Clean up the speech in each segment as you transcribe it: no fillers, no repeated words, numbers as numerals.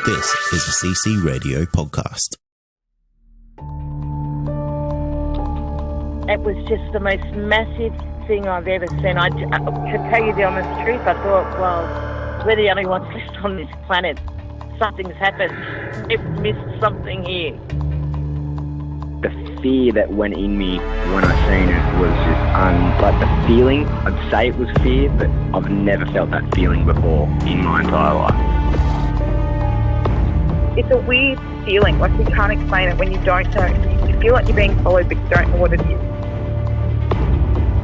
This is a CC Radio podcast. It was just the most massive thing I've ever seen. To tell you the honest truth, I thought, well, we're the only ones left on this planet. Something's happened. We've missed something here. The fear that went in me when I seen it was just, like the feeling, I'd say it was fear, but I've never felt that feeling before in my entire life. It's a weird feeling, like you can't explain it when you don't know. You feel like you're being followed, but you don't know what it is.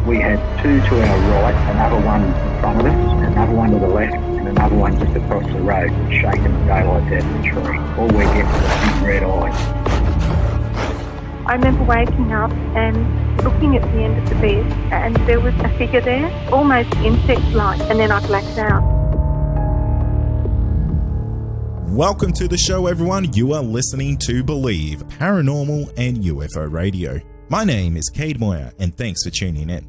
We had two to our right, another one in front of us, another one to the left, and another one just across the road, shaking the daylight out of the tree. All we get was a big red eye. I remember waking up and looking at the end of the bed, and there was a figure there, almost insect-like, and then I blacked out. Welcome to the show, everyone. You are listening to Believe, Paranormal and UFO Radio. My name is Cade Moyer, and thanks for tuning in.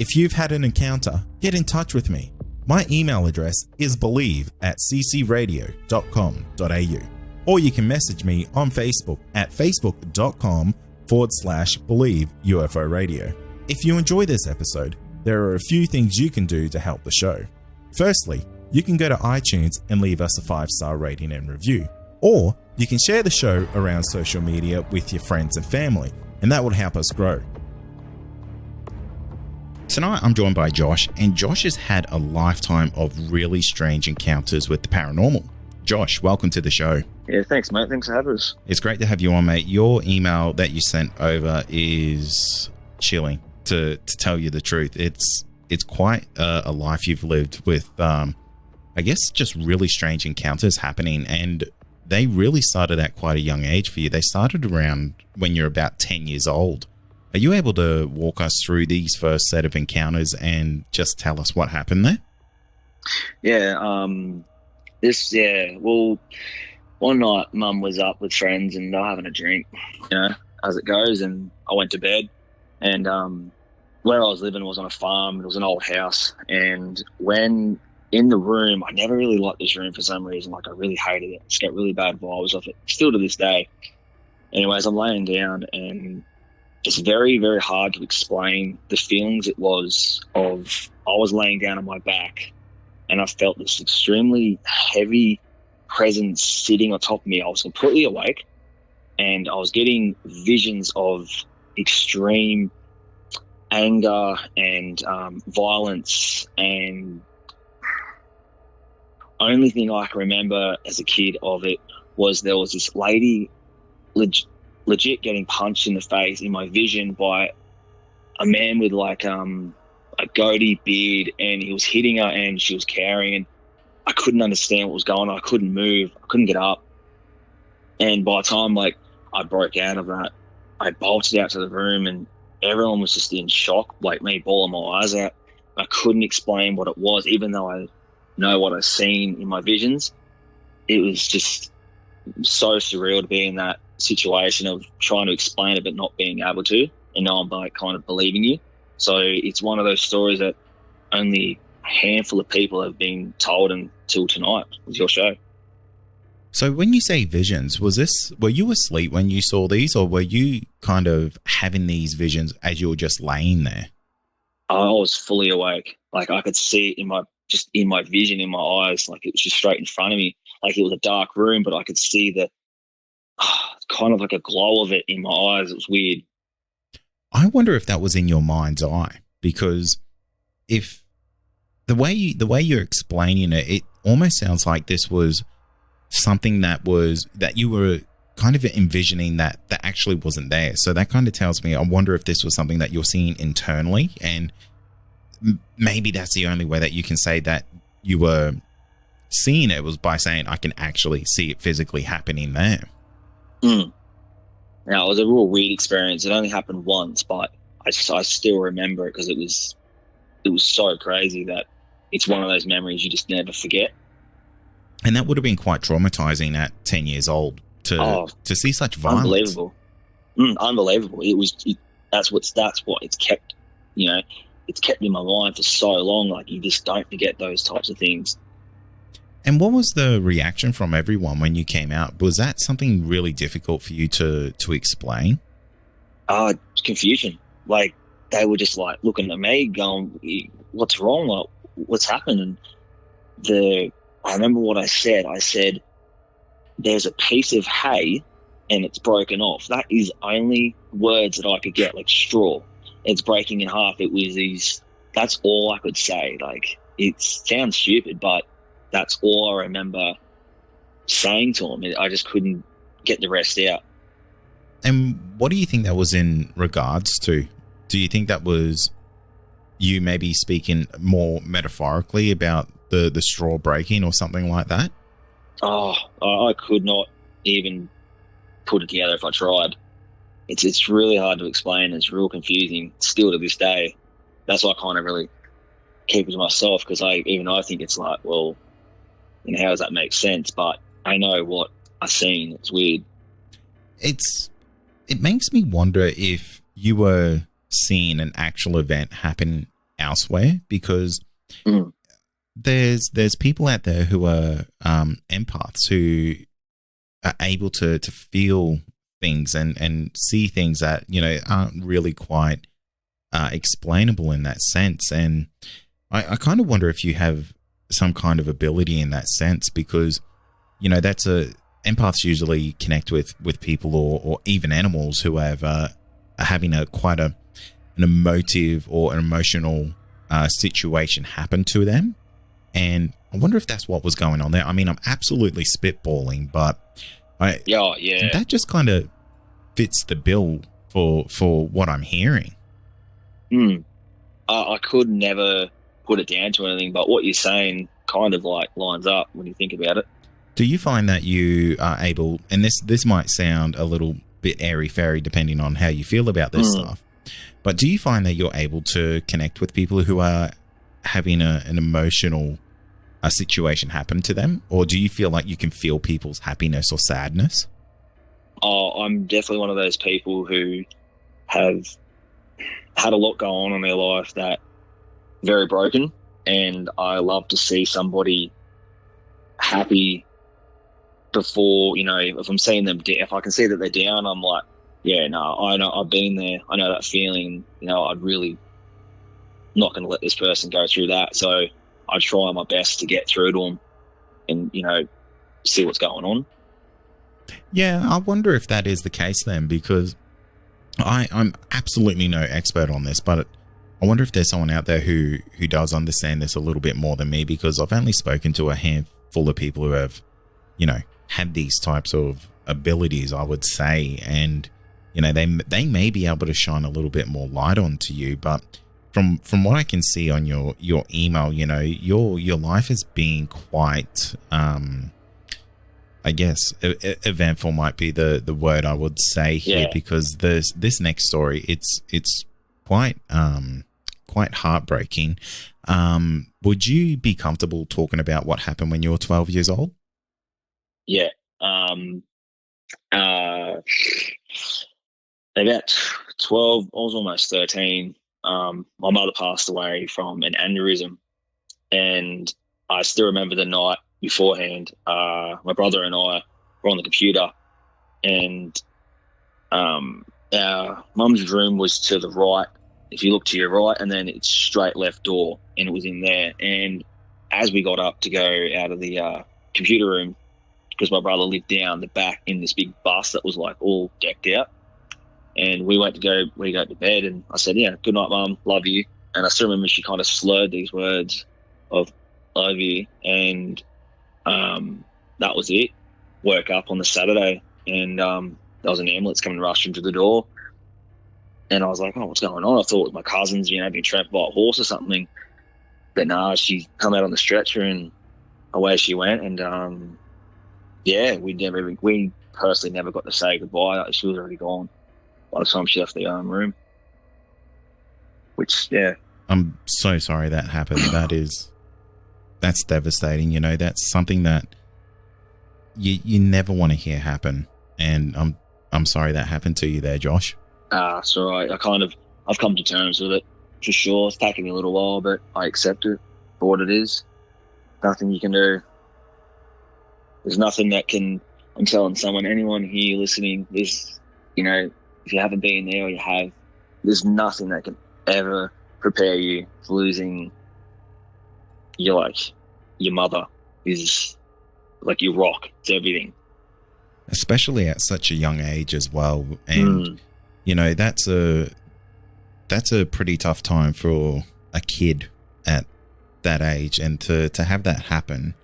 If you've had an encounter, get in touch with me. My email address is believe@ccradio.com.au, or you can message me on Facebook at facebook.com/Believe UFO Radio. If you enjoy this episode, there are a few things you can do to help the show. Firstly, you can go to iTunes and leave us a 5-star rating and review, or you can share the show around social media with your friends and family, and that will help us grow. Tonight I'm joined by Josh, and Josh has had a lifetime of really strange encounters with the paranormal. Josh, welcome to the show. Yeah, thanks, mate. Thanks for having us. It's great to have you on, mate. Your email that you sent over is chilling, to tell you the truth. It's quite a life you've lived with, I guess, just really strange encounters happening, and they really started at quite a young age for you. They started around when you're about 10 years old. Are you able to walk us through these first set of encounters and just tell us what happened there? Yeah, well, one night Mum was up with friends and they were having a drink, as it goes, and I went to bed, and where I was living was on a farm. It was an old house, and when in the room, I never really liked this room for some reason. Like, I really hated it. Just got really bad vibes off it, still to this day. Anyways, I'm laying down, and it's very, very hard to explain the feelings it was of, I was laying down on my back, and I felt this extremely heavy presence sitting on top of me. I was completely awake, and I was getting visions of extreme anger and violence, and only thing I can remember as a kid of it was there was this lady legit getting punched in the face in my vision by a man with like a goatee beard, and he was hitting her and she was carrying, and I couldn't understand what was going on. I couldn't move. I couldn't get up. And by the time I broke out of that, I bolted out to the room, and everyone was just in shock, like me bawling my eyes out. I couldn't explain what it was, even though I know what I've seen in my visions. It was just so surreal to be in that situation of trying to explain it but not being able to, and now I'm like kind of believing you. So it's one of those stories that only a handful of people have been told until tonight with your show. So when you say visions, were you asleep when you saw these, or were you kind of having these visions as you were just laying there? I was fully awake. Like, I could see it in my vision, in my eyes. Like, it was just straight in front of me. Like, it was a dark room, but I could see the kind of like a glow of it in my eyes. It was weird. I wonder if that was in your mind's eye, because if the way you're explaining it, it almost sounds like this was something that you were kind of envisioning that actually wasn't there. So that kind of tells me, I wonder if this was something that you're seeing internally, and maybe that's the only way that you can say that you were seeing it, was by saying, I can actually see it physically happening there. Now, it was a real weird experience. It only happened once, but I still remember it because it was so crazy that it's one of those memories you just never forget. And that would have been quite traumatizing at 10 years old to see such violence. Unbelievable. That's what it's kept, it's kept in my mind for so long. Like, you just don't forget those types of things. And what was the reaction from everyone when you came out? Was that something really difficult for you to explain? Confusion. Like, they were just like looking at me going, what's wrong? Like, what's happened? And I remember what I said. I said, there's a piece of hay and it's broken off. That is only words that I could get, like straw. It's breaking in half. That's all I could say. Like, it sounds stupid, but that's all I remember saying to him. I just couldn't get the rest out. And what do you think that was in regards to? Do you think that was you maybe speaking more metaphorically about the straw breaking or something like that? Oh, I could not even put it together if I tried. It's really hard to explain. It's real confusing still to this day. That's why I kind of really keep it to myself, because I think it's like, well, how does that make sense? But I know what I've seen. It's weird. It makes me wonder if you were seeing an actual event happen elsewhere, because there's people out there who are empaths who are able to feel things and see things that, aren't really quite explainable in that sense. And I kind of wonder if you have some kind of ability in that sense, because, empaths usually connect with people or even animals who have are having quite an emotive or an emotional situation happen to them. And I wonder if that's what was going on there. I mean, I'm absolutely spitballing, but that just kind of fits the bill for what I'm hearing. I could never put it down to anything, but what you're saying kind of like lines up when you think about it. Do you find that you are able, and this might sound a little bit airy-fairy depending on how you feel about this stuff, but do you find that you're able to connect with people who are having an emotional situation happen to them? Or do you feel like you can feel people's happiness or sadness? Oh, I'm definitely one of those people who have had a lot go on in their life that very broken, and I love to see somebody happy before, if I'm seeing them, if I can see that they're down, I'm like, yeah, no, I know, I've been there. I know that feeling. I'd really not going to let this person go through that. So I try my best to get through to them and, see what's going on. Yeah, I wonder if that is the case then, because I'm absolutely no expert on this, but I wonder if there's someone out there who does understand this a little bit more than me, because I've only spoken to a handful of people who have, had these types of abilities, I would say, and they may be able to shine a little bit more light onto you. But from what I can see on your email, your life has been quite I guess eventful might be the word I would say here, because this next story, it's quite heartbreaking. Would you be comfortable talking about what happened when you were 12 years old? Yeah. About 12, I was almost 13. My mother passed away from an aneurysm, and I still remember the night beforehand. My brother and I were on the computer, and our mum's room was to the right. If you look to your right, and then it's straight left door, and it was in there. And as we got up to go out of the computer room, because my brother lived down the back in this big bus that was like all decked out, and we went to go to bed, and I said, yeah, good night, Mum, love you. And I still remember she kind of slurred these words of love you, and that was it. Woke up on the Saturday, and there was an ambulance coming rushing to the door, and I was like, oh, what's going on? I thought it was my cousins, being trapped by a horse or something, but nah, she come out on the stretcher, and away she went. And we personally never got to say goodbye. She was already gone by the time she left the room. Which, yeah. I'm so sorry that happened. That's devastating. That's something that you never want to hear happen. And I'm sorry that happened to you there, Josh. It's all right. I've come to terms with it, for sure. It's taken me a little while, but I accept it for what it is. Nothing you can do. There's nothing that can. I'm telling anyone here listening, there's, if you haven't been there or you have, there's nothing that can ever prepare you for losing your mother. Is like your rock. It's everything. Especially at such a young age as well. And, that's a pretty tough time for a kid at that age. And to have that happen,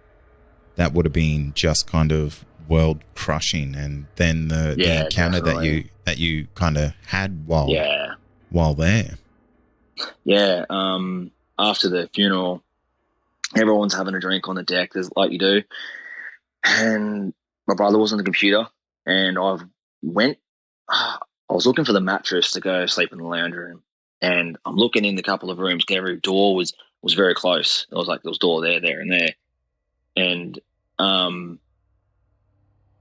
that would have been just kind of world crushing. And then the encounter definitely. that you kind of had while there. Yeah. After the funeral, everyone's having a drink on the deck, like you do. And my brother was on the computer, and I was looking for the mattress to go sleep in the lounge room. And I'm looking in the couple of rooms. Every door was very close. It was like there was door there, and there. And I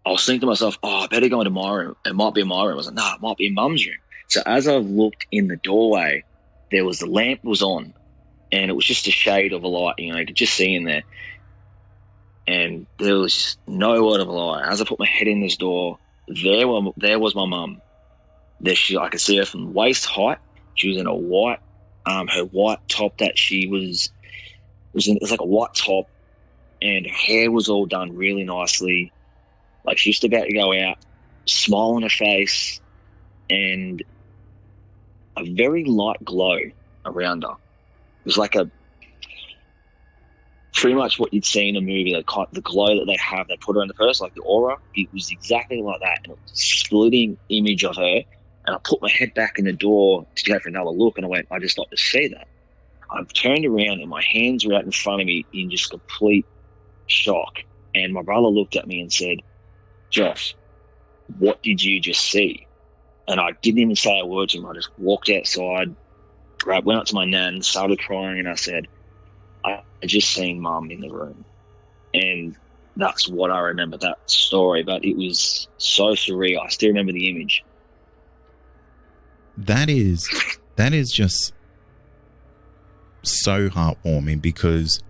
was thinking to myself, I better go into my room. It might be in my room. I was like, no, it might be in Mum's room. So as I looked in the doorway, the lamp was on, and it was just a shade of a light. You could just see in there. And there was no word of a lie. As I put my head in this door, there was my mum. I could see her from waist height. She was in a white, her white top that she was it was like a white top, and her hair was all done really nicely. Like she was about to go out, smile on her face, and a very light glow around her. It was like pretty much what you'd see in a movie, the glow that they put around the person, like the aura. It was exactly like that, and it was a splitting image of her. And I put my head back in the door to go for another look, and I went, I just like to see that. I've turned around, and my hands were out in front of me in just complete shock. And my brother looked at me and said, Josh, what did you just see? And I didn't even say a word to him. I just walked outside, went up to my nan, started crying, and I said, I just seen Mum in the room. And that's what I remember, that story. But it was so surreal. I still remember the image. That is just so heartwarming, because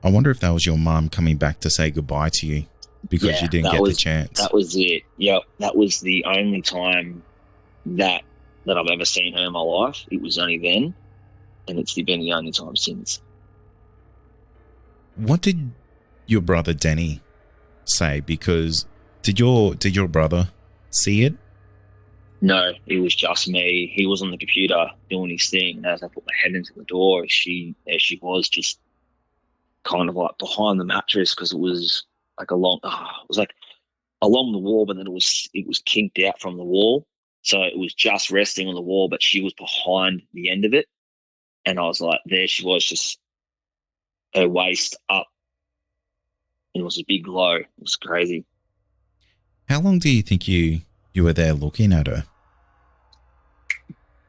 I wonder if that was your mum coming back to say goodbye to you because you didn't get the chance. That was it. Yep. That was the only time that I've ever seen her in my life. It was only then, and it's been the only time since. What did your brother Denny say? Because did your brother see it? No, it was just me. He was on the computer doing his thing, and as I put my head into the door, there she was, just kind of like behind the mattress, because it was like along the wall, but then it was kinked out from the wall, so it was just resting on the wall, but she was behind the end of it, and I was like, there she was, just her waist up. It was a big glow. It was crazy. How long do you think you were there looking at her?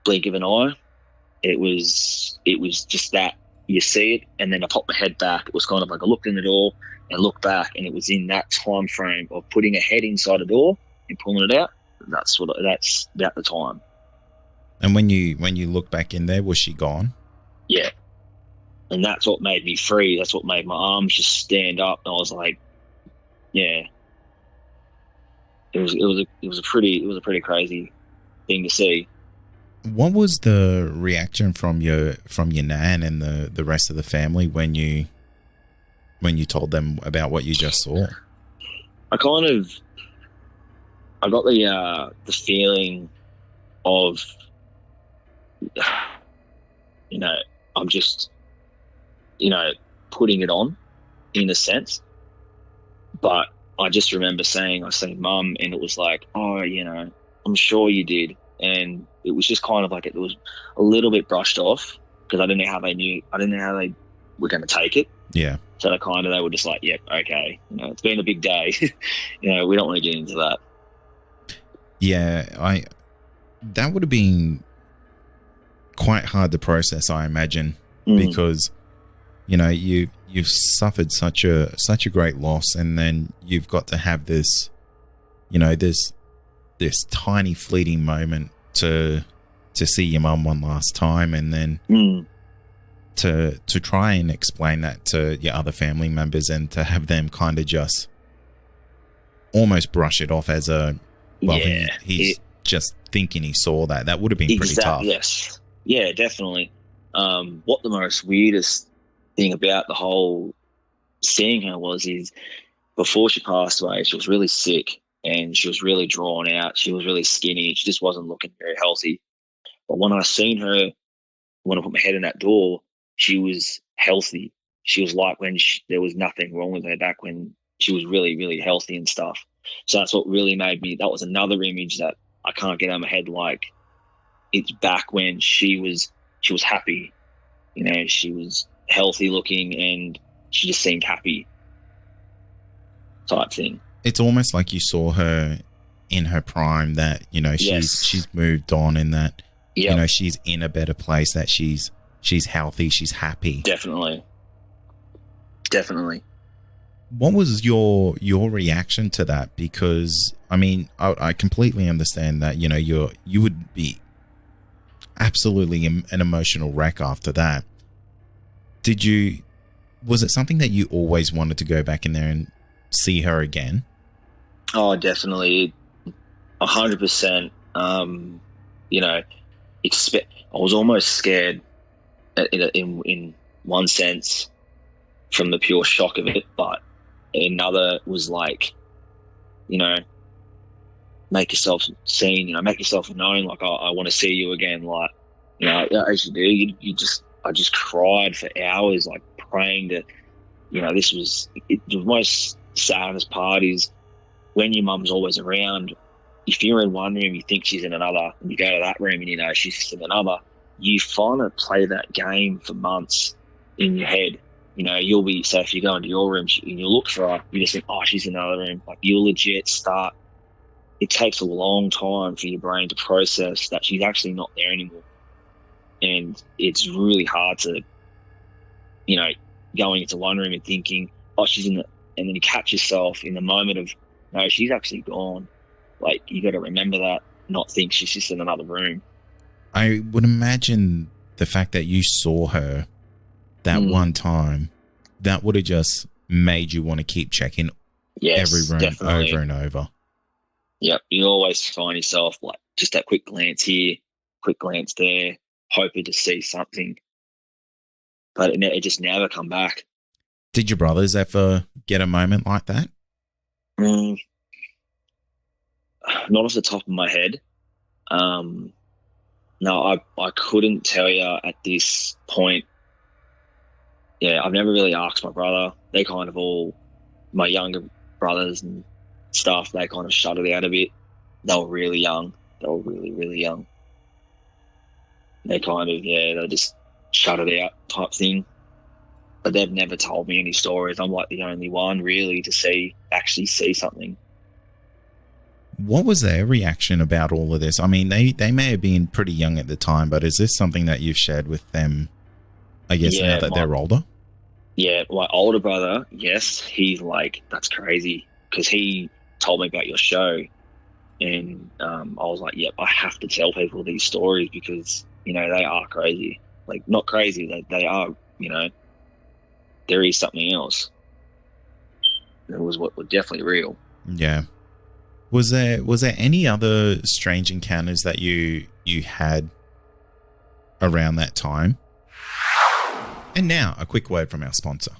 Blink of an eye. It was just that. You see it, and then I popped my head back. It was kind of like I looked in the door and looked back, and it was in that time frame of putting a head inside the door and pulling it out. That's about the time. And when you look back in there, was she gone? Yeah. And that's what made me free. That's what made my arms just stand up. And I was like, yeah. It was a pretty crazy thing to see. What was the reaction from your nan and the rest of the family when you told them about what you just saw? I got the feeling of, I'm just, putting it on in a sense. But I just remember I seen Mum, and it was like, oh, I'm sure you did. And it was just kind of like it was a little bit brushed off, because I didn't know how they were going to take it. Yeah. So they were just like, yep, okay. It's been a big day. We don't want to get into that. Yeah, that would have been quite hard to process, I imagine, because you've suffered such a great loss, and then you've got to have this tiny fleeting moment to see your mum one last time, and then to try and explain that to your other family members, and to have them kind of just almost brush it off as a, well, Yeah, he's just thinking he saw that. That would have been pretty tough. Yes. Yeah, definitely. What the most weirdest thing about the whole seeing her is before she passed away, she was really sick and she was really drawn out. She was really skinny. She just wasn't looking very healthy. But when I seen her, when I put my head in that door, she was healthy. She was like when there was nothing wrong with her back when she was really, really healthy and stuff. So that's what really made me, that was another image that I can't get out of my head. Like, it's back when she was happy, you know, she was healthy looking and she just seemed happy type thing. It's almost like you saw her in her prime, that, you know, she's moved on, and that, you know, she's in a better place, that she's healthy, she's happy. Definitely. What was your reaction to that? Because, I mean, I completely understand that, you know, you would be absolutely an emotional wreck after that. Was it something that you always wanted to go back in there and see her again? Oh, definitely. 100%. You know, I was almost scared in one sense from the pure shock of it, but another was like, you know, make yourself seen, you know, make yourself known, like, I want to see you again, like, you know, as you do, I just cried for hours, like praying that, you know, this was the most saddest part is when your mum's always around. If you're in one room, you think she's in another, and you go to that room and you know she's in another, you find to play that game for months in your head. You know, you'll be, so if you go into your room and you look for her, you just think, oh, she's in another room. Like, you'll legit start, it takes a long time for your brain to process that she's actually not there anymore. And it's really hard to, you know, going into one room and thinking, oh, she's in the, and then you catch yourself in the moment of, no, she's actually gone. Like, you got to remember that, not think she's just in another room. I would imagine the fact that you saw her that one time, that would have just made you want to keep checking every room definitely. Over and over. Yep. You always find yourself like just that quick glance here, quick glance there, hoping to see something. But it just never come back. Did your brothers ever get a moment like that? Not off the top of my head. No, I couldn't tell you at this point. Yeah, I've never really asked my brother. They kind of all, my younger brothers and stuff, they kind of shut it out a bit. They were really young. They were really, really young. They kind of, they just shut it out type thing. But they've never told me any stories. I'm like the only one really to actually see something. What was their reaction about all of this? I mean, they may have been pretty young at the time, but is this something that you've shared with them, I guess, now that they're older? Yeah, my older brother, yes, he's like, that's crazy, because he told me about your show, and I was like, yep, I have to tell people these stories because, you know, they are crazy. Like, not crazy, they are, you know, there is something else. It was definitely real. Yeah. Was there any other strange encounters that you had around that time? And now, a quick word from our sponsor.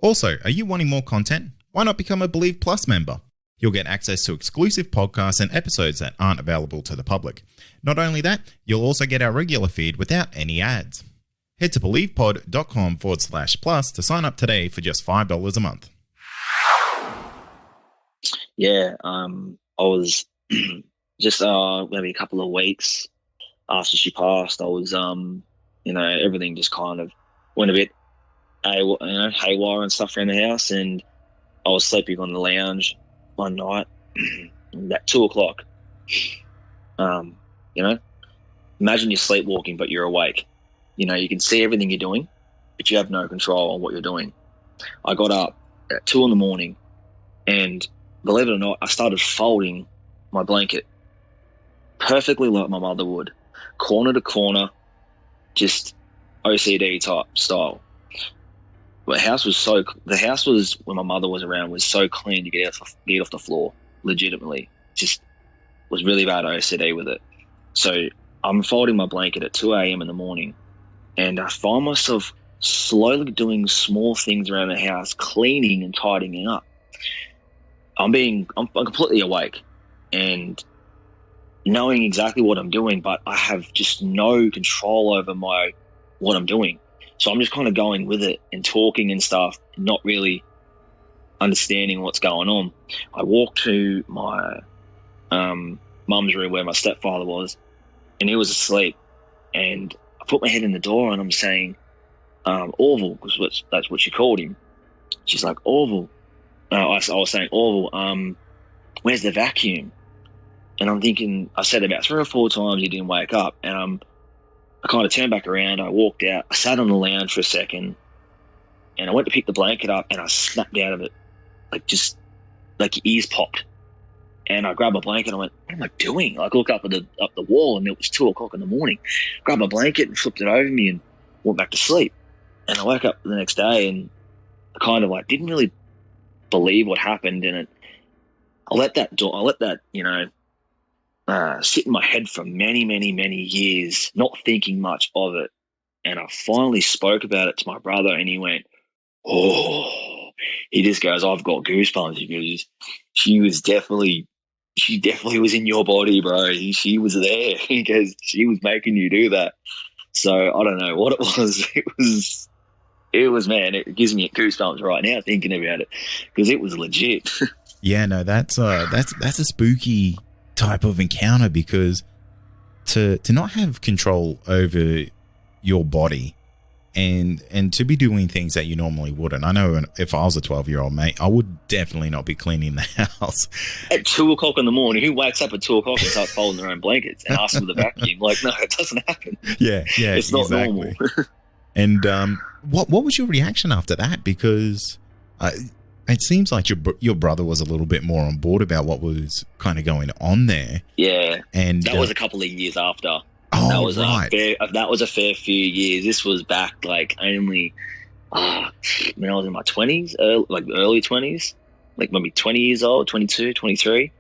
Also, are you wanting more content? Why not become a Believe Plus member? You'll get access to exclusive podcasts and episodes that aren't available to the public. Not only that, you'll also get our regular feed without any ads. Head to believepod.com/plus to sign up today for just $5 a month. Yeah, I was just maybe a couple of weeks after she passed, I was, you know, everything just kind of went a bit haywire and stuff around the house, and I was sleeping on the lounge one night at 2:00. You know, imagine you're sleepwalking, but you're awake. You know, you can see everything you're doing, but you have no control on what you're doing. I got up at 2 a.m, and believe it or not, I started folding my blanket perfectly like my mother would, corner to corner, just OCD type style. the house was when my mother was around was so clean to get off the floor, legitimately. Just was really bad OCD with it. So I'm folding my blanket at 2 a.m. in the morning, and I find myself slowly doing small things around the house, cleaning and tidying up. I'm completely awake and knowing exactly what I'm doing, but I have just no control over what I'm doing. So I'm just kind of going with it and talking and stuff, not really understanding what's going on. I walked to my mum's room where my stepfather was, and he was asleep. And I put my head in the door and I'm saying, Orville, because that's what she called him. She's like, Orville. I was saying, Orville, where's the vacuum? And I'm thinking, I said about 3 or 4 times he didn't wake up. And I kind of turned back around. I walked out. I sat on the lounge for a second, and I went to pick the blanket up, and I snapped out of it, like your ears popped. And I grabbed my blanket. And I went, "What am I doing?" I looked up the wall, and it was 2 o'clock in the morning. Grabbed my blanket and flipped it over me, and went back to sleep. And I woke up the next day, and I kind of like didn't really believe what happened. And I let that sit in my head for many, many, many years, not thinking much of it. And I finally spoke about it to my brother, and he went, "Oh," he just goes, "I've got goosebumps." He goes, she definitely was in your body, bro. She was there. He goes, "She was making you do that." So I don't know what it was. It was, man, it gives me goosebumps right now thinking about it, because it was legit. Yeah, no, that's a spooky type of encounter, because to not have control over your body and to be doing things that you normally wouldn't. I know if I was a 12-year-old mate, I would definitely not be cleaning the house at 2 o'clock in the morning. Who wakes up at 2 o'clock and starts folding their own blankets and asks for the vacuum? Like, no, it doesn't happen. Yeah, it's not normal. And what was your reaction after that? Because it seems like your brother was a little bit more on board about what was kind of going on there. Yeah, and that was a couple of years after. Oh, that was right. That was a fair few years. This was back like only when I was in my 20s, early 20s, like maybe 20 years old, 22, 23.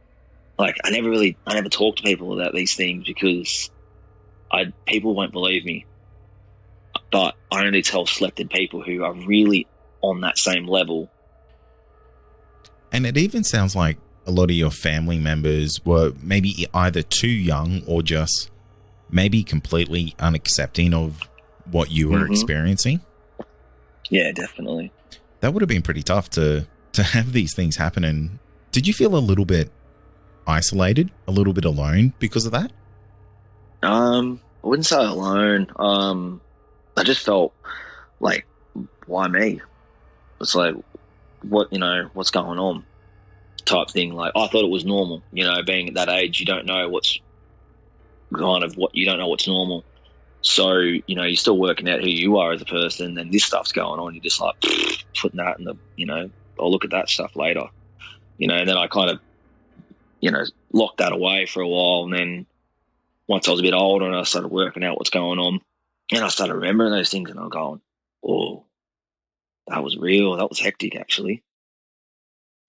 Like I never talked to people about these things because people won't believe me. But I only tell selected people who are really on that same level. And it even sounds like a lot of your family members were maybe either too young or just maybe completely unaccepting of what you were experiencing. Yeah, definitely. That would have been pretty tough to have these things happen. And did you feel a little bit isolated, a little bit alone because of that? I wouldn't say alone. I just felt like, why me? It's like, what's going on type thing. Like, I thought it was normal, being at that age, you don't know what's normal. So, you're still working out who you are as a person, and this stuff's going on. You're just like putting that in the, I'll look at that stuff later, and then I kind of, locked that away for a while. And then once I was a bit older and I started working out what's going on, and I started remembering those things, and I'm going, oh, that was real. That was hectic, actually.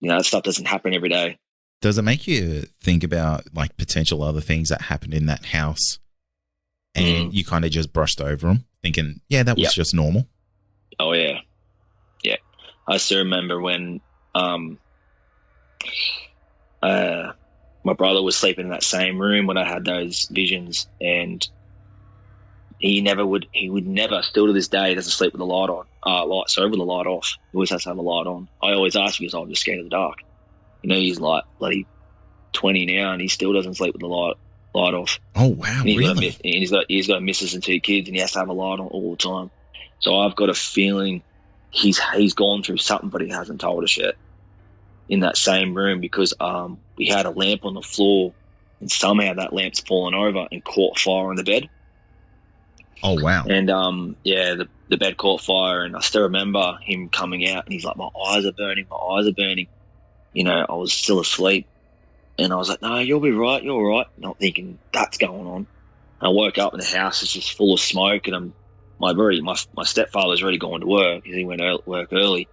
That stuff doesn't happen every day. Does it make you think about like potential other things that happened in that house and you kind of just brushed over them thinking, yeah, that was just normal? Oh, yeah. Yeah. I still remember when my brother was sleeping in that same room when I had those visions, and he would never, still to this day, he doesn't sleep with the light on, with the light off. He always has to have the light on. I always ask because I'm just scared of the dark. He's like bloody 20 now, and he still doesn't sleep with the light off. Oh wow, and really? He's got missus and 2 kids, and he has to have a light on all the time. So I've got a feeling he's gone through something, but he hasn't told us yet. In that same room, because we had a lamp on the floor, and somehow that lamp's fallen over and caught fire on the bed. Oh wow! And the bed caught fire, and I still remember him coming out, and he's like, "My eyes are burning. My eyes are burning." I was still asleep, and I was like, "No, you'll be right. You're all right." Not thinking that's going on. I woke up and the house is just full of smoke, and I'm my stepfather's already gone to work because he went work early.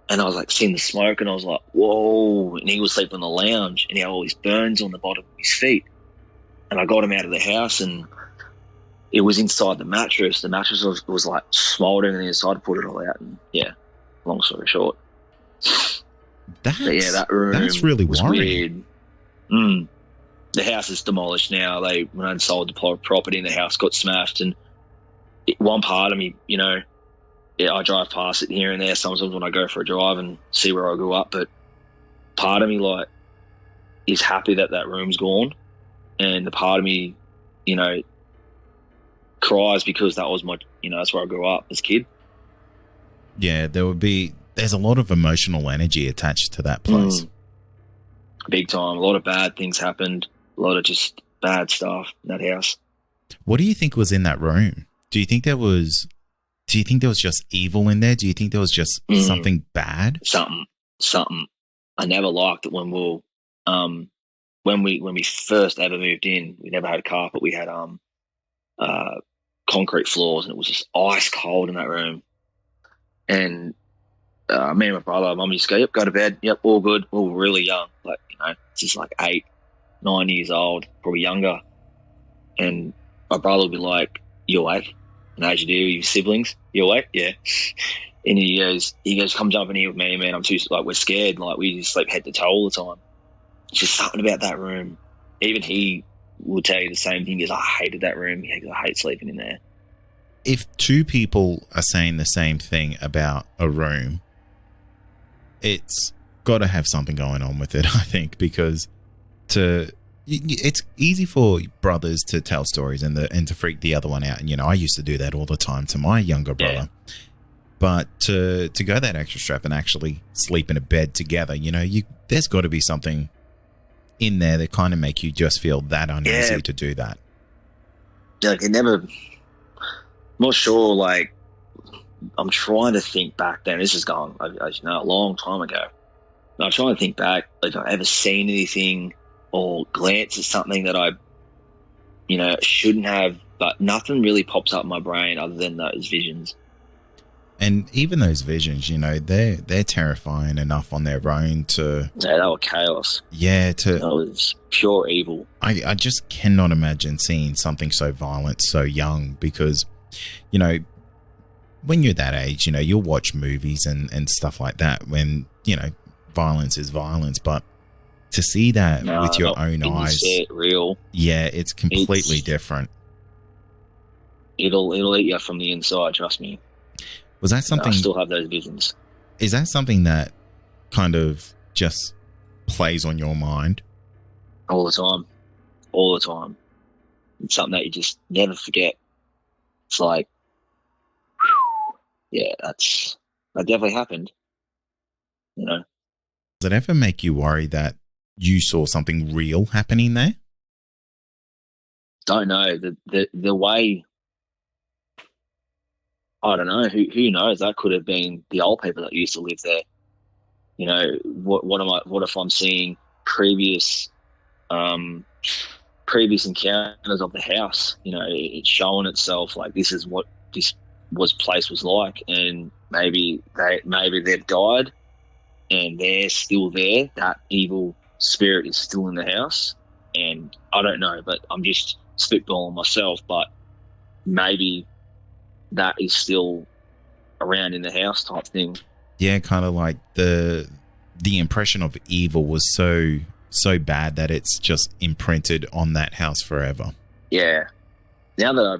And I was like seeing the smoke, and I was like, whoa. And he was sleeping on the lounge, and he had all these burns on the bottom of his feet. And I got him out of the house, and it was inside the mattress. The mattress was like smouldering on the inside. To put it all out. And yeah, long story short. That room that's really was worrying. weird. The house is demolished now. They went and sold the property, and the house got smashed. And one part of me, you know, I drive past it here and there sometimes when I go for a drive and see where I grew up. But part of me, like, is happy that room's gone. And the part of me, you know, cries because that was that's where I grew up as a kid. Yeah, there's a lot of emotional energy attached to that place. Big time. A lot of bad things happened. A lot of just bad stuff in that house. What do you think was in that room? Do you think there was just evil in there? Do you think there was just something bad? Something. I never liked it when we first ever moved in. We never had a carpet. We had concrete floors, and it was just ice cold in that room. And me and my brother, Mum used to go, "Yep, go to bed. Yep, all good." We were really young, like, you know, just like 8, 9 years old, probably younger. And my brother would be like, "You awake?" And as you do, your siblings, "You awake?" "Yeah." And he goes, "Come jump in here with me, man. I'm too, like, we're scared. Like, we just sleep head to toe all the time." It's just something about that room. Even he will tell you the same thing. As I hated that room. He goes, "I hate sleeping in there." If two people are saying the same thing about a room, it's got to have something going on with it, I think, because it's easy for brothers to tell stories and to freak the other one out. And, you know, I used to do that all the time to my younger brother. Yeah. But to go that extra step and actually sleep in a bed together, you know, there's got to be something in there that kind of make you just feel that uneasy to do that. Like, it never... I'm not sure, like, I'm trying to think back then. This is gone, as you know, a long time ago. And I'm trying to think back, if I've ever seen anything or glanced at something that I, you know, shouldn't have, but nothing really pops up in my brain other than those visions. And even those visions, you know, they're terrifying enough on their own to... Yeah, they were chaos. Yeah, that was pure evil. I just cannot imagine seeing something so violent so young because, you know, when you're that age, you know, you'll watch movies and stuff like that when, you know, violence is violence, but to see that with your own eyes, real. Yeah, it's completely different. It'll eat you from the inside, trust me. Was that something... I still have those visions. Is that something that kind of just plays on your mind? All the time. It's something that you just never forget. It's like, yeah, that definitely happened. You know? Does it ever make you worry that you saw something real happening there? Don't know. The way... I don't know. Who knows? That could have been the old people that used to live there. You know, what if I'm seeing previous encounters of the house? You know, it's showing itself like this is what this place was like, and maybe they've died, and they're still there. That evil spirit is still in the house, and I don't know. But I'm just spitballing myself. But maybe that is still around in the house type thing. Yeah, kind of like the impression of evil was so bad that it's just imprinted on that house forever. Yeah. Now that I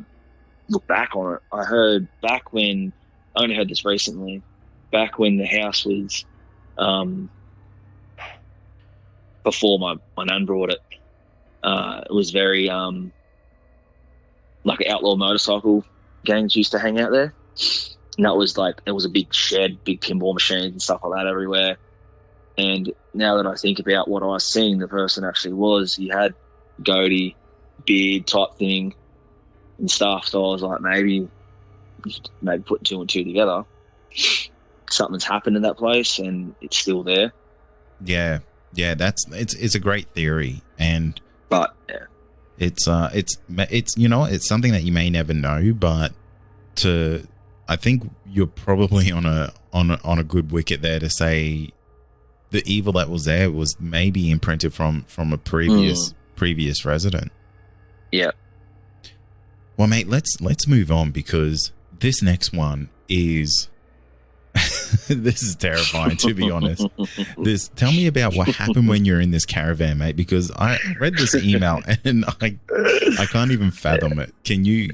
look back on it, I heard back when, I only heard this recently, back when the house was, before my nan brought it, it was very, like outlaw motorcycle gangs used to hang out there. And that was like, it was a big shed, big pinball machines and stuff like that everywhere. And now that I think about what I was seeing, the person actually was, he had goatee, beard type thing and stuff. So I was like, maybe putting 2 and 2 together, something's happened in that place and it's still there. Yeah, it's a great theory, but yeah. It's you know, it's something that you may never know, but I think you're probably on a good wicket there to say the evil that was there was maybe imprinted from a previous resident. Yeah. Well, mate, let's move on, because this next one is this is terrifying, to be honest. Tell me about what happened when you're in this caravan, mate, because I read this email and I can't even fathom it. Can you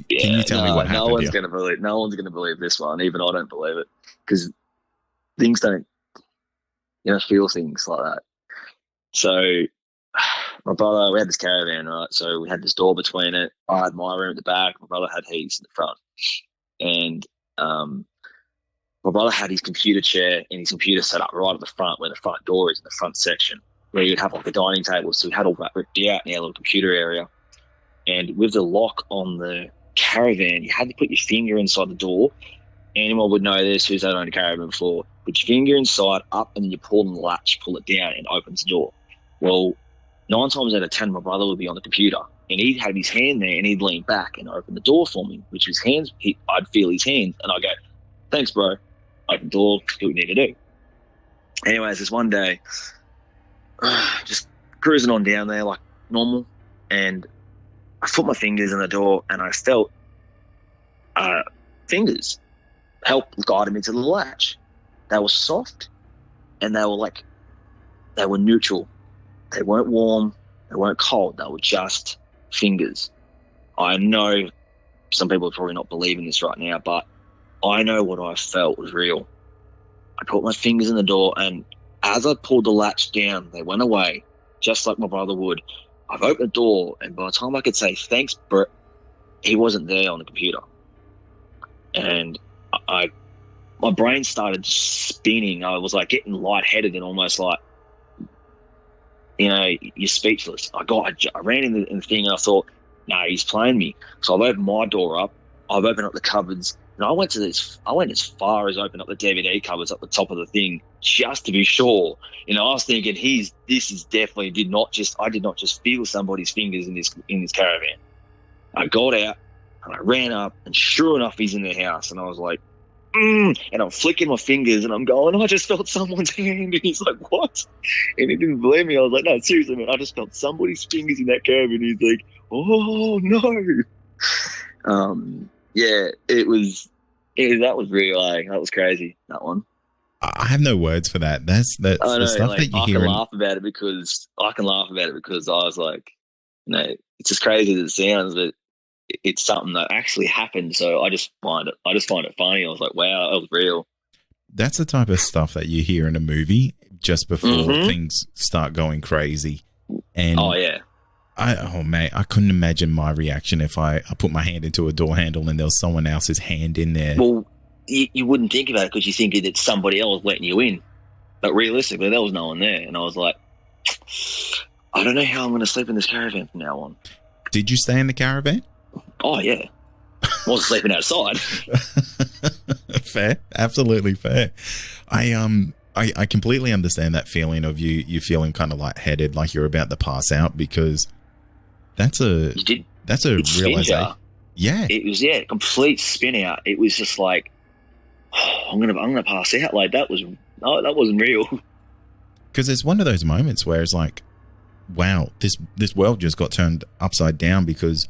tell me what happened? No one's gonna believe this one. Even I don't believe it, because things don't, feel things like that. So my brother, we had this caravan, right? So we had this door between it. I had my room at the back. My brother had his in the front, and my brother had his computer chair and his computer set up right at the front, where the front door is, in the front section, where you'd have like a dining table. So we had all that ripped out in our little computer area. And with the lock on the caravan, you had to put your finger inside the door. Anyone would know this who's owned a caravan before. Put your finger inside, up, and then you pull on the latch, pull it down, and it opens the door. Well, 9 times out of 10, my brother would be on the computer, and he'd have his hand there, and he'd lean back and open the door for me, which his hands, I'd feel his hands, and I'd go, "Thanks, bro." Open the door, do what you need to do. Anyways, this one day, just cruising on down there like normal, and I put my fingers in the door, and I felt fingers help guide me to the latch. They were soft, and they were neutral. They weren't warm, they weren't cold, they were just fingers. I know some people are probably not believing this right now, but I know what I felt was real. I put my fingers in the door, and as I pulled the latch down, they went away, just like my brother would. I've opened the door, and by the time I could say, "Thanks, Brett," he wasn't there on the computer. And my brain started spinning. I was like getting lightheaded and almost like, you're speechless. I ran in the thing, and I thought, no, he's playing me. So I've opened my door up. I've opened up the cupboards, and I went as far as open up the DVD cupboards up the top of the thing, just to be sure. I was thinking, I did not just feel somebody's fingers in this caravan. I got out and I ran up, and sure enough, he's in the house. And I was like, and I'm flicking my fingers, and I'm going, "I just felt someone's hand." And he's like, "What?" And he didn't believe me. I was like, "No, seriously, man, I just felt somebody's fingers in that caravan." And he's like, "Oh no." Yeah, that was real. That was crazy, that one. I have no words for that. That's the stuff that you hear. I can laugh about it because I was like, it's as crazy as it sounds, but it's something that actually happened. So I just find it funny. I was like, wow, that was real. That's the type of stuff that you hear in a movie just before things start going crazy. And oh yeah. Mate, I couldn't imagine my reaction if I put my hand into a door handle and there was someone else's hand in there. Well, you wouldn't think about it because you think it's somebody else letting you in. But realistically, there was no one there. And I was like, I don't know how I'm going to sleep in this caravan from now on. Did you stay in the caravan? Oh, yeah. I wasn't sleeping outside. Fair. Absolutely fair. I completely understand that feeling of you feeling kind of lightheaded, like you're about to pass out, because that's a realization. Yeah. It was complete spin out. It was just like, I'm gonna pass out. Like that wasn't real. Because it's one of those moments where it's like, wow, this world just got turned upside down because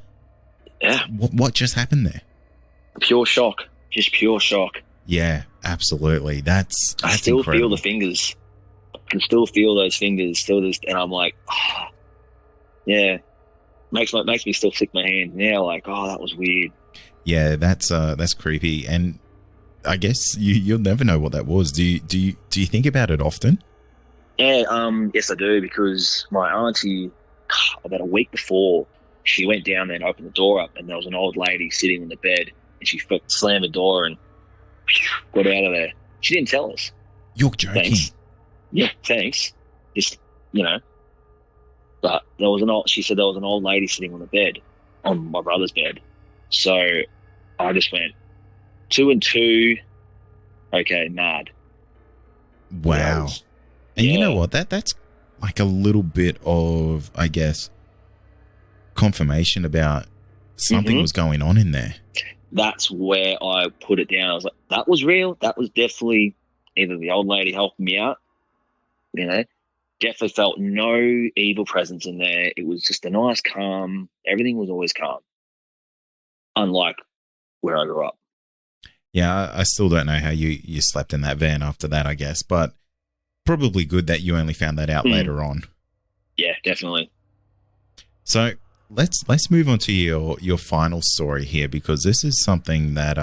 what just happened there? Pure shock. Just pure shock. Yeah, absolutely. That's I still incredible. feel the fingers. I can still feel those fingers. And I'm like, yeah. Makes me still flick my hand now. Like, oh, that was weird. Yeah, that's creepy. And I guess you'll never know what that was. Do you think about it often? Yeah, yes I do, because my auntie, about a week before, she went down there and opened the door up, and there was an old lady sitting in the bed, and she slammed the door and got out of there. She didn't tell us. You're joking. Thanks. Yeah, thanks. Just, but she said there was an old lady sitting on the bed, on my brother's bed. So I just went 2 and 2. Okay, mad. Wow. And you know what? That's like a little bit of, I guess, confirmation about something was going on in there. that's where I put it down. I was like, that was real. That was definitely either the old lady helping me out, you know. Definitely felt no evil presence in there. It was just a nice calm. Everything was always calm, unlike where I grew up. Yeah, I still don't know how you slept in that van after that, I guess, but probably good that you only found that out later on. Yeah, definitely. So let's move on to your final story here, because this is something that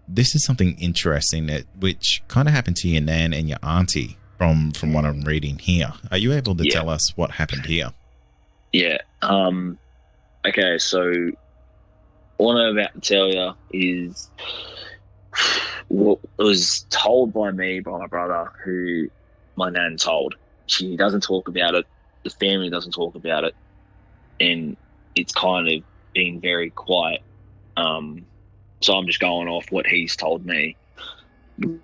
this is something interesting which kind of happened to your nan and your auntie from what I'm reading here. Are you able to tell us what happened here? Yeah. Okay, so what I'm about to tell you is what was told by me by my brother, who my nan told. She doesn't talk about it. The family doesn't talk about it. And it's kind of been very quiet. So I'm just going off what he's told me.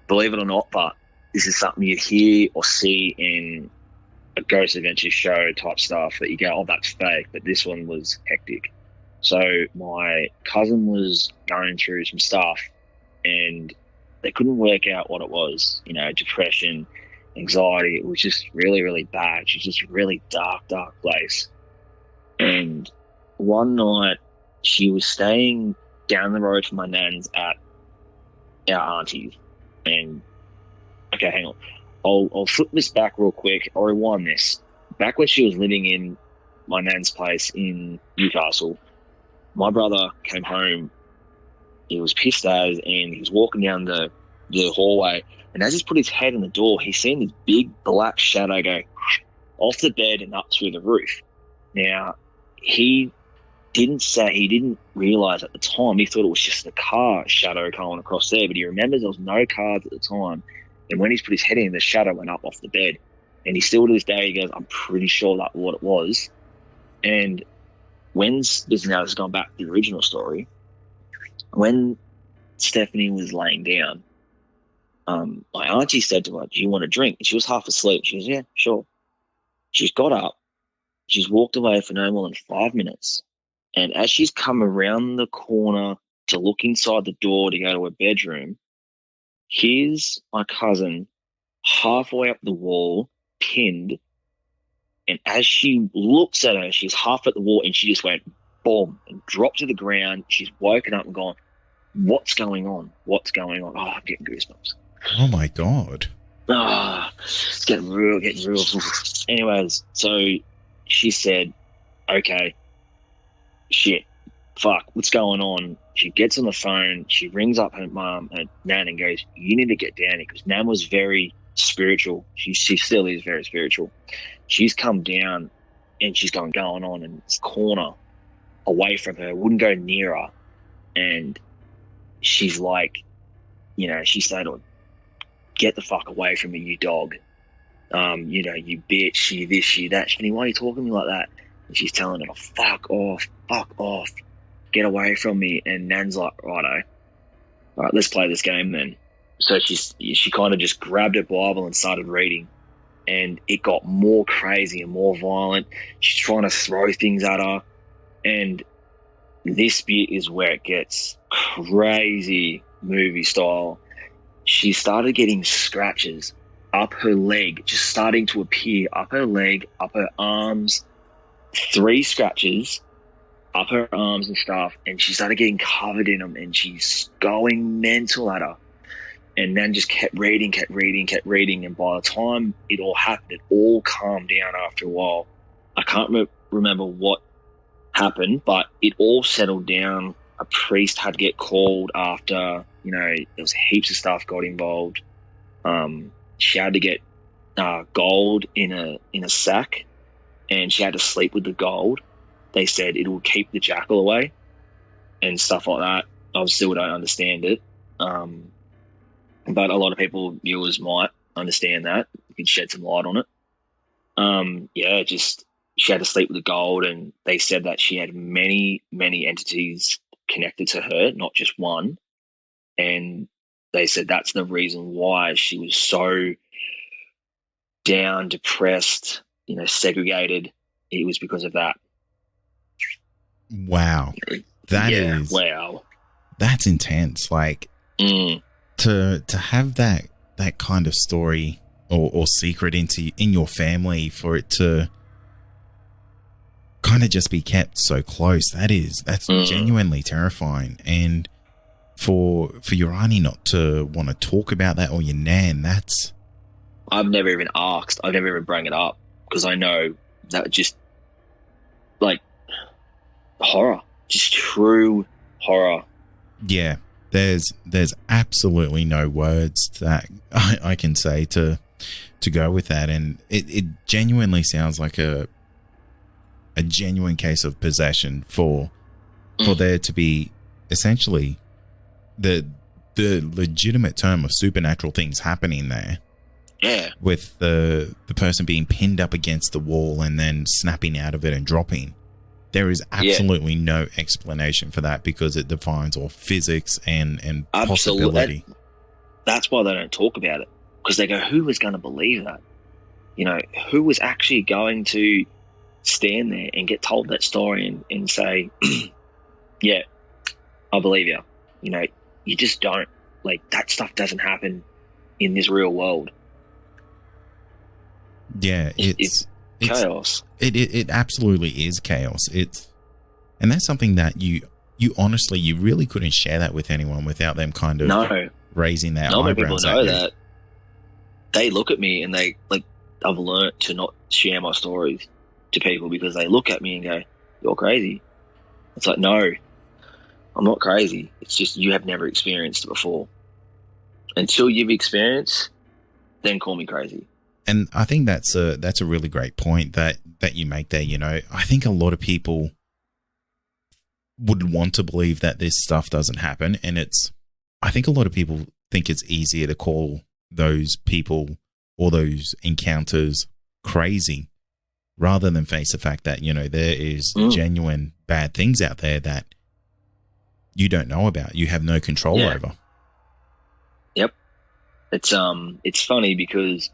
Believe it or not, but this is something you hear or see in a ghost adventure show type stuff that you go, oh, that's fake. But this one was hectic. So my cousin was going through some stuff and they couldn't work out what it was, you know, depression, anxiety. It was just really, really bad. It was just a really dark place. And one night she was staying down the road from my nan's at our auntie's. And okay, hang on. I'll flip this back real quick. I'll rewind this. Back when she was living in my nan's place in Newcastle, my brother came home. He was pissed as, and he was walking down the hallway. And as he's put his head in the door, he's seen this big black shadow go off the bed and up through the roof. Now, he didn't realize at the time. He thought it was just a car shadow going across there, but he remembers there was no cars at the time. And when he's put his head in, the shadow went up off the bed. And he still to this day, he goes, I'm pretty sure that's what it was. And this has gone back to the original story. When Stephanie was laying down, my auntie said to her, do you want a drink? And she was half asleep. She goes, yeah, sure. She's got up. She's walked away for no more than 5 minutes. And as she's come around the corner to look inside the door to go to her bedroom, here's my cousin halfway up the wall, pinned. And as she looks at her, she's half at the wall and she just went boom and dropped to the ground. She's woken up and gone, what's going on? What's going on? Oh, I'm getting goosebumps. Oh my God. It's getting real. Anyways, so she said, okay, shit, fuck, what's going on? She gets on the phone. She rings up her mum, her nan, and goes, you need to get down here, because Nan was very spiritual. She still is very spiritual. She's come down and she's going on in this corner away from her, wouldn't go near her. And she's like, you know, she said, get the fuck away from me, you dog. You know, you bitch, you this, you that. And why are you talking to me like that? And she's telling her, fuck off, get away from me. And Nan's like, righto, all right, let's play this game then. So she kind of just grabbed her Bible and started reading. And it got more crazy and more violent. She's trying to throw things at her. And this bit is where it gets crazy movie style. She started getting scratches up her leg, just starting to appear up her leg, up her arms, 3 scratches up her arms and stuff. And she started getting covered in them, and she's going mental at her. And then just kept reading. And by the time it all happened, it all calmed down after a while. I can't remember what happened, but it all settled down. A priest had to get called after, you know, there was heaps of stuff got involved. She had to get gold in a sack, and she had to sleep with the gold. They said it will keep the jackal away and stuff like that. I still don't understand it. But a lot of viewers might understand that. You can shed some light on it. Just she had to sleep with the gold, and they said that she had many, many entities connected to her, not just one. And they said that's the reason why she was so down, depressed, segregated. It was because of that. Wow. Wow. That's intense. Like to have that kind of story or secret in your family, for it to kind of just be kept so close, that's genuinely terrifying. And for your auntie not to want to talk about that, or your nan, I've never even asked. I've never even brought it up, because I know that just like horror, just true horror. Yeah, there's absolutely no words that I can say to go with that, and it genuinely sounds like a genuine case of possession for there to be essentially the legitimate term of supernatural things happening there. Yeah, with the person being pinned up against the wall and then snapping out of it and dropping. There is absolutely no explanation for that, because it defines all physics and possibility. That's why they don't talk about it, because they go, who is going to believe that? You know, who is actually going to stand there and get told that story and say, yeah, I believe you. You know, you just don't. Like, that stuff doesn't happen in this real world. Yeah, it's chaos. It absolutely is chaos. And that's something that you honestly, you really couldn't share that with anyone without them kind of raising their eyebrows. Not many people know at you. that. They look at me and they, like, I've learned to not share my stories to people, because they look at me and go, you're crazy. It's like, no, I'm not crazy. It's just you have never experienced it before. Until you've experienced, then call me crazy. And I think that's a really great point that you make there. You know, I think a lot of people would want to believe that this stuff doesn't happen, and I think a lot of people think it's easier to call those people or those encounters crazy, rather than face the fact that, you know, there is genuine bad things out there that you don't know about, you have no control over. Yep. It's funny because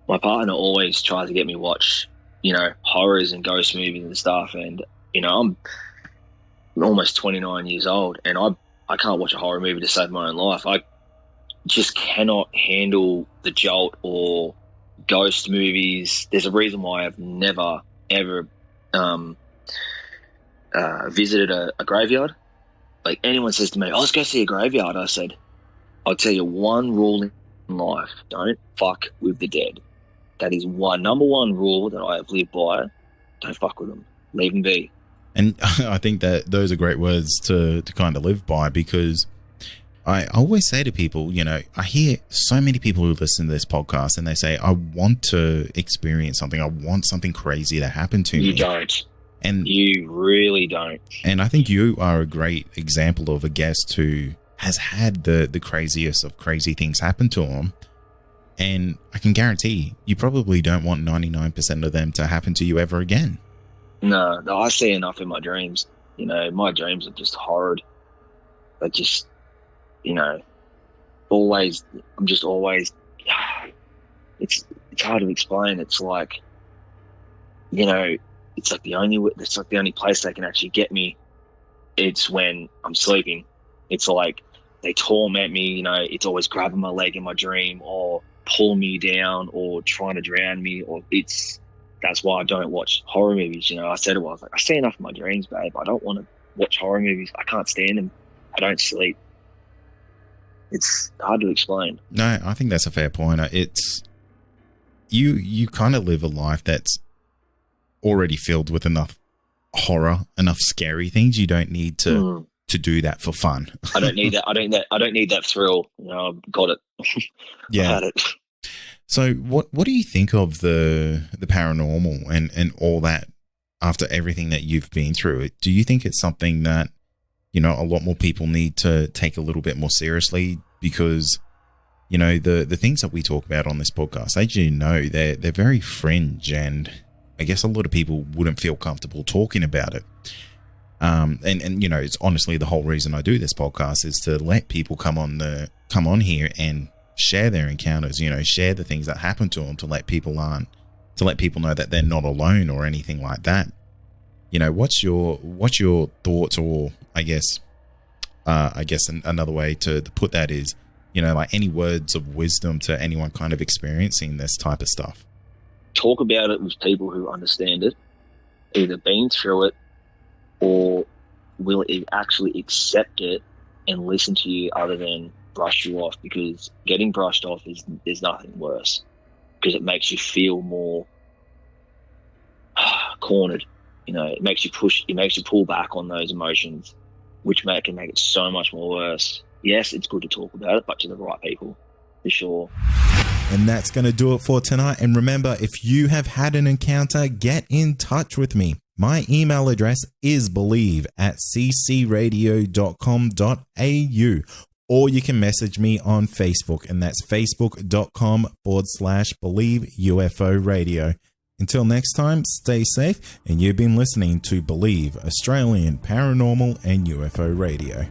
my partner always tries to get me watch, you know, horrors and ghost movies and stuff. And, you know, I'm almost 29 years old, and I can't watch a horror movie to save my own life. I just cannot handle the jolt or ghost movies. There's a reason why I've never, ever visited a graveyard. Like, anyone says to me, oh, let's go see a graveyard. I said, I'll tell you one rule in life: don't fuck with the dead. That is number one rule that I have lived by. Don't fuck with them. Leave them be. And I think that those are great words to kind of live by, because I always say to people, you know, I hear so many people who listen to this podcast and they say, I want to experience something. I want something crazy to happen to me. You don't. And you really don't. And I think you are a great example of a guest who has had the craziest of crazy things happen to him. And I can guarantee you probably don't want 99% of them to happen to you ever again. No, I see enough in my dreams. You know, my dreams are just horrid. But just, you know, always, I'm just always, it's hard to explain. It's like, you know, it's like the only place they can actually get me. It's when I'm sleeping. It's like they torment me, you know, it's always grabbing my leg in my dream or pulling me down or trying to drown me, or that's why I don't watch horror movies. You know, I said it was like, I see enough of my dreams, babe. I don't want to watch horror movies. I can't stand them. I don't sleep. It's hard to explain. No, I think that's a fair point. It's you kind of live a life that's already filled with enough horror, enough scary things. You don't need to do that for fun. I don't need that. I don't need that thrill. You know, I've got it. Yeah. I've had it. So what do you think of the paranormal and all that after everything that you've been through? Do you think it's something that, you know, a lot more people need to take a little bit more seriously? Because, you know, the things that we talk about on this podcast, as you know, they're very fringe, and I guess a lot of people wouldn't feel comfortable talking about it. And you know, it's honestly the whole reason I do this podcast is to let people come on here and share their encounters, you know, share the things that happen to them, to let people know that they're not alone or anything like that. You know, what's your thoughts, or I guess another way to put that is, like any words of wisdom to anyone kind of experiencing this type of stuff. Talk about it with people who understand it, either been through it or will actually accept it and listen to you other than brush you off, because getting brushed off there's nothing worse, because it makes you feel more cornered. It makes you pull back on those emotions, which can make it so much more worse. Yes, it's good to talk about it, but to the right people, for sure. And that's going to do it for tonight. And remember, if you have had an encounter, get in touch with me. My email address is believe@ccradio.com.au, or you can message me on Facebook, and that's facebook.com/Believe UFO Radio. Until next time, stay safe, and you've been listening to Believe Australian Paranormal and UFO Radio.